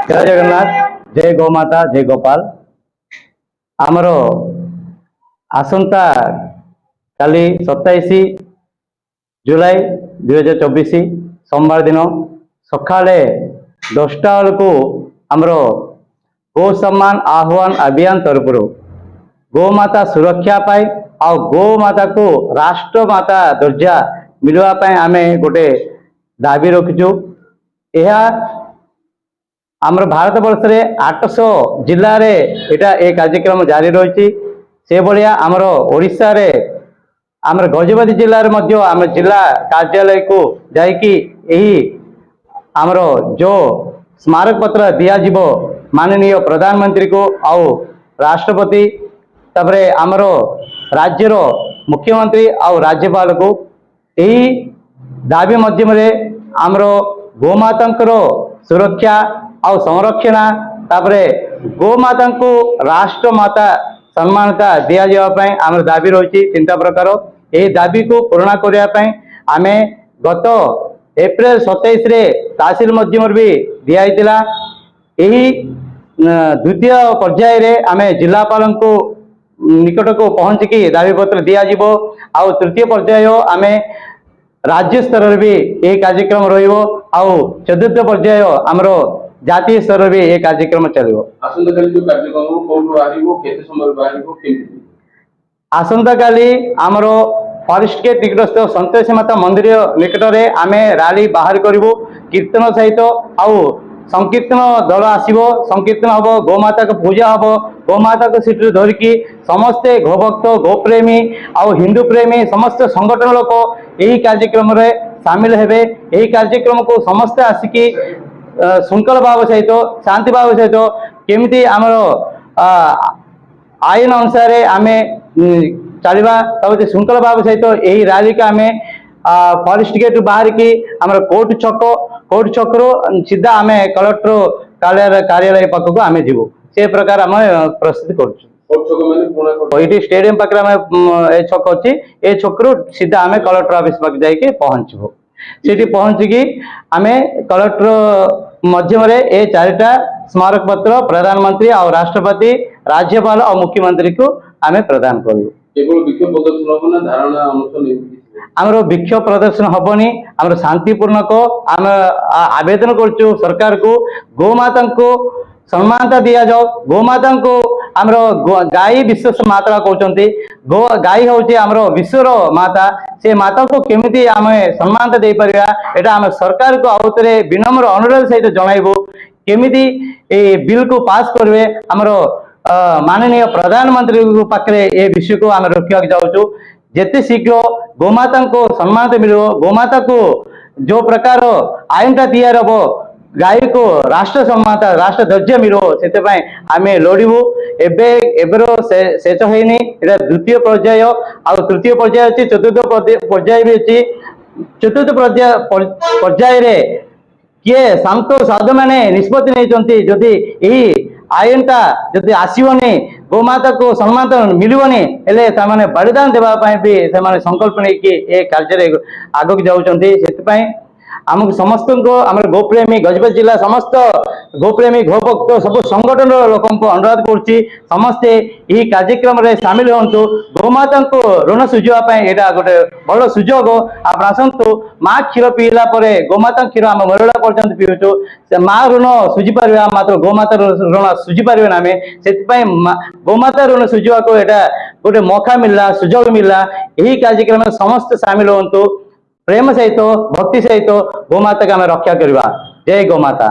जय जगन्नाथ, जय गौमाता, जय गोपाल। आमर आसंता काली 27 जुलाई 2024 सोमवार दिन सकाळे 10टा बेलू आमर गो सम्मान आह्वान अभियान तरफ गोमाता सुरक्षा पाई आ गोमाता को राष्ट्रमाता दर्जा मिलवाई आम गोटे दाबी रखिचु। यह आमर भारत वर्ष रे 800 जिले में ये कार्यक्रम जारी रही। से भाया आमर ओडिशा रे आमर गजपति जिले में आम जिला कार्यालय को जाइकी आमर जो स्मारक पत्र दिज्व माननीय प्रधानमंत्री को आउ राष्ट्रपति तबरे आमर राज्यर मुख्यमंत्री आउ राज्यपाल को यही दाबी मध्यम आमर गोमाता सुरक्षा और संरक्षण तापरे गोमाता को राष्ट्रमाता सम्मानता दि जावाई आम दाबी रही। 3टा प्रकार यही दाबी को पूरण करने आम गत एप्रिल 27 रे तहसील मध्यम भी दिखाई। यही द्वितीय पर्याय रे आम जिलापाल को निकट को पहुंचिकी दाबी पत्र दिज्व। आउ तृतीय पर्याय आम राज्य स्तर भी ये कार्यक्रम रहिबो। आउ चतुर्थ पर्याय आमर जातीय स्तर भी ये कार्यक्रम चलो। आसंता काली आमर फॉरेस्ट गेट निकटस्थ संतोषी माता मंदिर निकट में आम रैली बाहर करूँ कीर्तन सहित आउ संकीर्तन दल आसो संकीर्तन हम गोमाता को पूजा हम गोमाता को सीट धरिकी समस्ते गोभक्त गोप्रेमी आउ हिंदू प्रेमी समस्त संगठन लोक यही कार्यक्रम रे सामिल हेबे। यही कार्यक्रम को समस्ते आसिकी श्रृंखला भाव सहित शांति भाव सहित केमिति आमर आईन अनुसार आम चलवा तब श्रृंखला भाव सहित यही रैली का आम फॉरेस्ट गेट बाहर की आमर कोर्ट छक रू सीधा आम कलेक्टर कार्यालय पाख को आम जीवु से प्रकार आम प्रस्तुत कर स्टेडियम पाखे आम छक अच्छी ए छक रू सीधा आम कलेक्टर ऑफिस पाक जाके पहुंचबू। सेठी पहुंचिकी आम कलेक्टर मध्यम ए 4टा स्मारक पत्र प्रधानमंत्री और राष्ट्रपति राज्यपाल और मुख्यमंत्री को आम प्रदान करूँ। आमर विक्षोभ प्रदर्शन हेनी आम शांतिपूर्णक आम आवेदन करुँ सरकार को गोमाता को सम्मानता दि जाओ। गोमाता को आमर गाई विश्व माता कहते गो गाई हूँ आमर विश्वर माता से माता को केमिति आम सम्मानता दे पारिबा एटा आम सरकार को आउतरे विनम्र अनुरोध सहित जनइबू केमिति ए बिल को पास करबे। आमर माननीय प्रधानमंत्री पाखे ए विषय को आम रखा जाऊँ जेते शीघ्र गोमाता को सम्मान मिलो गोमाता को जो प्रकार आईनटा तैयार हम गाई को राष्ट्र सम्मानता राष्ट्र दर्जा मिलो से आम लड़ू। एबर शेष होनी द्वितीय पर्याय आ तृतीय पर्याय अच्छी चतुर्थ पर्याय भी अच्छी। चतुर्थ पर्याय रे किए शांत साधु मैंने निष्पत्ति नहीं जदि यही आईनटा जदि आसवनी गोमाता को सम्मान मिलवनी हेले बलिदान देवाई भी से संकल्प नहीं कार्य आगक जाऊँगी। आमको समस्त को आम गोप्रेमी गजपति जिला समस्त गोप्रेमी गोभक्त सब संगठन लोक अनुरोध करुच्ची समस्ते यही कार्यक्रम रे सामिल हूँ। गोमाता को ऋण सुझावाई यहाँ गोटे भल सुजोग आप आसतु माँ क्षीर पीला गोमाता क्षीर आम मरड़ा पर्यटन पीऊँ से माँ ऋण सुझी पार मात्र गोमाता ऋण सुझी पारे ना से गोमाता ऋण सुझा को यहाँ गोटे मौका मिलला सुजोग मिलला। यही कार्यक्रम में समस्त सामिल हूँ प्रेम सहित भक्ति सहित गोमाता को आम रक्षा करवा। जय गोमाता।